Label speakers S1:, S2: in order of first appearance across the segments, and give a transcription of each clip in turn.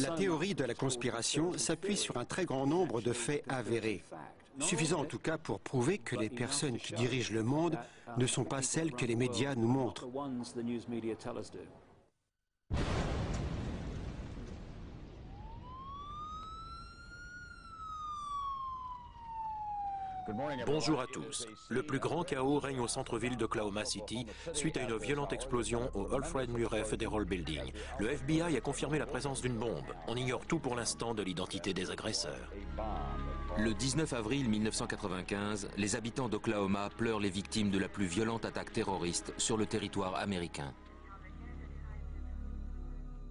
S1: La théorie de la conspiration s'appuie sur un très grand nombre de faits avérés, suffisant en tout cas pour prouver que les personnes qui dirigent le monde ne sont pas celles que les médias nous montrent.
S2: Bonjour à tous. Le plus grand chaos règne au centre-ville d'Oklahoma City suite à une violente explosion au Alfred Murrah Federal Building. Le FBI a confirmé la présence d'une bombe. On ignore tout pour l'instant de l'identité des agresseurs.
S3: Le 19 avril 1995, les habitants d'Oklahoma pleurent les victimes de la plus violente attaque terroriste sur le territoire américain.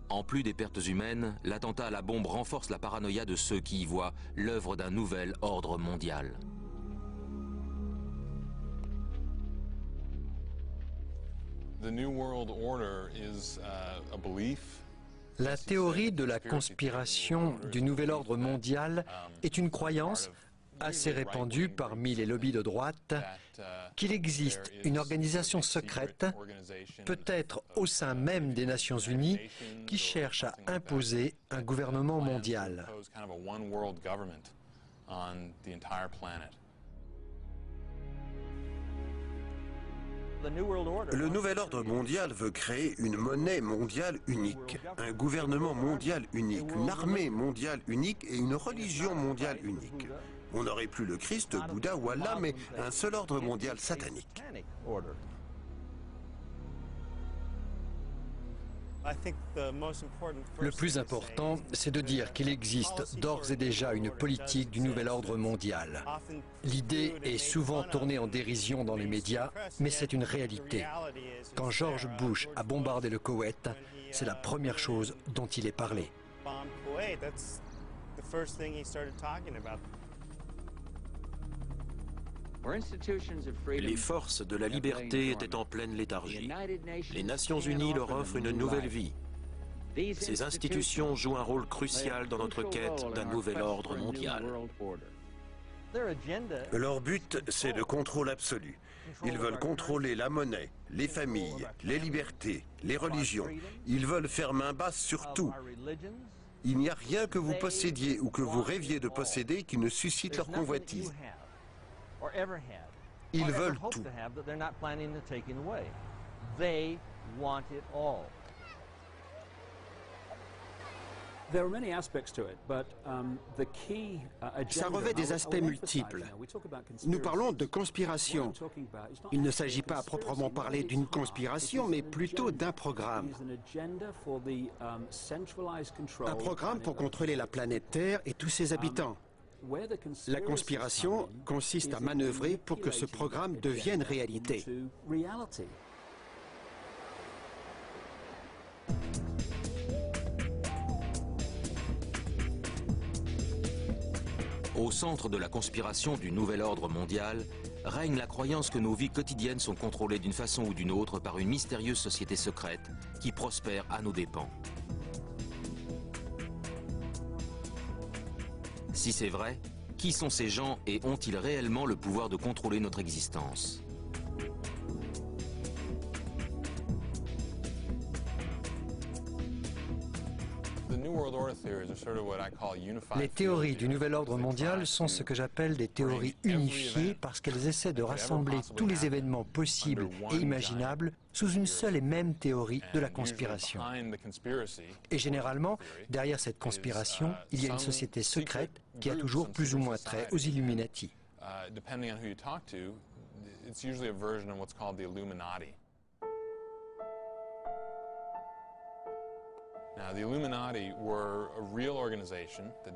S3: En plus des pertes humaines, l'attentat à la bombe renforce la paranoïa de ceux qui y voient l'œuvre d'un nouvel ordre mondial.
S4: La théorie de la conspiration du nouvel ordre mondial est une croyance assez répandue parmi les lobbies de droite qu'il existe une organisation secrète, peut-être au sein même des Nations Unies, qui cherche à imposer un gouvernement mondial.
S5: Le nouvel ordre mondial veut créer une monnaie mondiale unique, un gouvernement mondial unique, une armée mondiale unique et une religion mondiale unique. On n'aurait plus le Christ, Bouddha ou Allah, mais un seul ordre mondial satanique.
S4: Le plus important, c'est de dire qu'il existe d'ores et déjà une politique du nouvel ordre mondial. L'idée est souvent tournée en dérision dans les médias, mais c'est une réalité. Quand George Bush a bombardé le Koweït, c'est la première chose dont il est parlé.
S2: Les forces de la liberté étaient en pleine léthargie. Les Nations Unies leur offrent une nouvelle vie. Ces institutions jouent un rôle crucial dans notre quête d'un nouvel ordre mondial.
S5: Leur but, c'est le contrôle absolu. Ils veulent contrôler la monnaie, les familles, les libertés, les religions. Ils veulent faire main basse sur tout. Il n'y a rien que vous possédiez ou que vous rêviez de posséder qui ne suscite leur convoitise. Ils veulent tout.
S1: Ça revêt des aspects multiples. Nous parlons de conspiration. Il ne s'agit pas à proprement parler d'une conspiration, mais plutôt d'un programme. Un programme pour contrôler la planète Terre et tous ses habitants. La conspiration consiste à manœuvrer pour que ce programme devienne réalité.
S3: Au centre de la conspiration du nouvel ordre mondial règne la croyance que nos vies quotidiennes sont contrôlées d'une façon ou d'une autre par une mystérieuse société secrète qui prospère à nos dépens. Si c'est vrai, qui sont ces gens et ont-ils réellement le pouvoir de contrôler notre existence ?
S4: Les théories du nouvel ordre mondial sont ce que j'appelle des théories unifiées parce qu'elles essaient de rassembler tous les événements possibles et imaginables sous une seule et même théorie de la conspiration. Et généralement, derrière cette conspiration, il y a une société secrète qui a toujours plus ou moins trait aux Illuminati.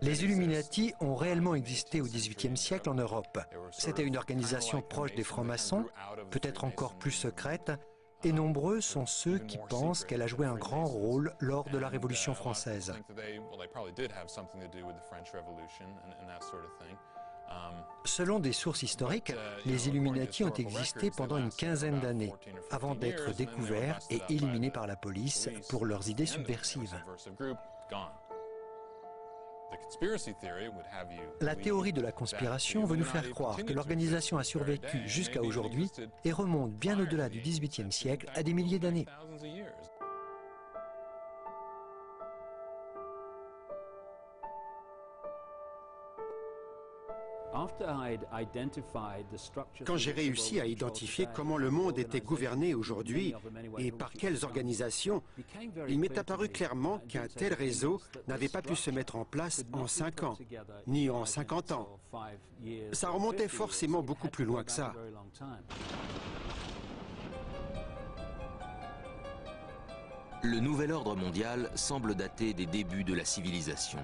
S4: Les Illuminati ont réellement existé au XVIIIe siècle en Europe. C'était une organisation proche des francs-maçons, peut-être encore plus secrète, et nombreux sont ceux qui pensent qu'elle a joué un grand rôle lors de la Révolution française. Selon des sources historiques, les Illuminati ont existé pendant une quinzaine d'années, avant d'être découverts et éliminés par la police pour leurs idées subversives. La théorie de la conspiration veut nous faire croire que l'organisation a survécu jusqu'à aujourd'hui et remonte bien au-delà du XVIIIe siècle à des milliers d'années.
S1: Quand j'ai réussi à identifier comment le monde était gouverné aujourd'hui et par quelles organisations, il m'est apparu clairement qu'un tel réseau n'avait pas pu se mettre en place en 5 ans, ni en 50 ans. Ça remontait forcément beaucoup plus loin que ça.
S3: Le nouvel ordre mondial semble dater des débuts de la civilisation.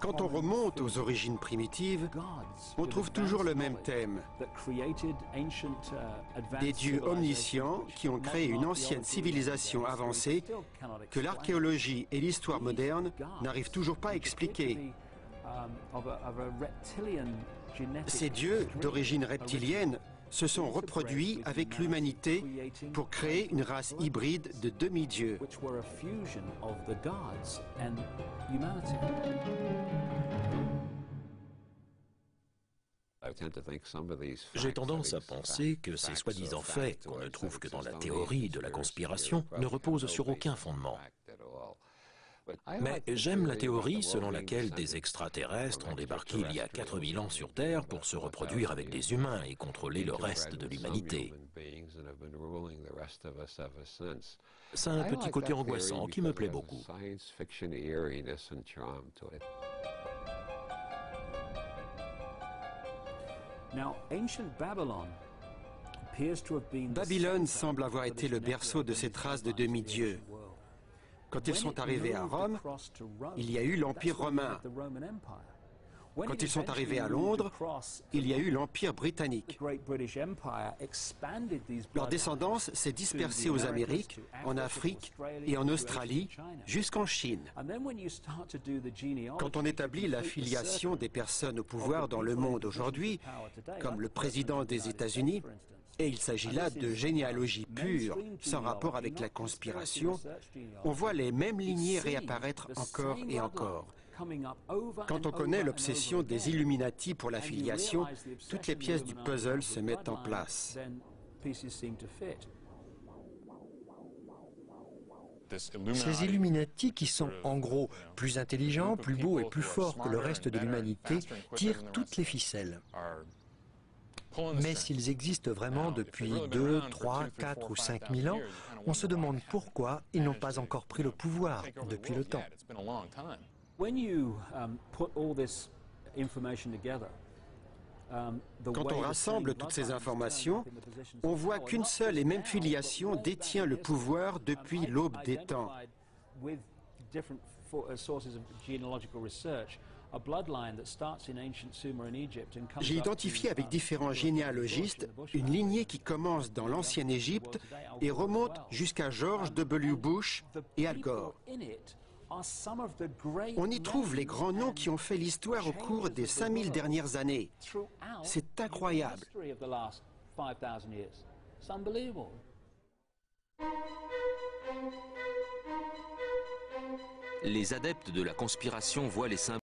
S1: Quand on remonte aux origines primitives, on trouve toujours le même thème. Des dieux omniscients qui ont créé une ancienne civilisation avancée que l'archéologie et l'histoire moderne n'arrivent toujours pas à expliquer. Ces dieux d'origine reptilienne se sont reproduits avec l'humanité pour créer une race hybride de demi-dieux.
S2: J'ai tendance à penser que ces soi-disant faits, qu'on ne trouve que dans la théorie de la conspiration, ne reposent sur aucun fondement. Mais j'aime la théorie selon laquelle des extraterrestres ont débarqué il y a 4000 ans sur Terre pour se reproduire avec des humains et contrôler le reste de l'humanité. Ça a un petit côté angoissant qui me plaît beaucoup.
S1: Babylone semble avoir été le berceau de cette race de demi-dieux. Quand ils sont arrivés à Rome, il y a eu l'Empire romain. Quand ils sont arrivés à Londres, il y a eu l'Empire britannique. Leur descendance s'est dispersée aux Amériques, en Afrique et en Australie, jusqu'en Chine. Quand on établit la filiation des personnes au pouvoir dans le monde aujourd'hui, comme le président des États-Unis, et il s'agit là de généalogie pure, sans rapport avec la conspiration, on voit les mêmes lignées réapparaître encore et encore. Quand on connaît l'obsession des Illuminati pour la filiation, toutes les pièces du puzzle se mettent en place.
S4: Ces Illuminati, qui sont en gros plus intelligents, plus beaux et plus forts que le reste de l'humanité, tirent toutes les ficelles. Mais s'ils existent vraiment depuis 2, 3, 4 ou 5 000 ans, on se demande pourquoi ils n'ont pas encore pris le pouvoir depuis le temps.
S1: Quand on rassemble toutes ces informations, on voit qu'une seule et même filiation détient le pouvoir depuis l'aube des temps. J'ai identifié avec différents généalogistes une lignée qui commence dans l'ancienne Égypte et remonte jusqu'à George W. Bush et Al Gore. On y trouve les grands noms qui ont fait l'histoire au cours des 5000 dernières années. C'est incroyable.
S3: Les adeptes de la conspiration voient les symboles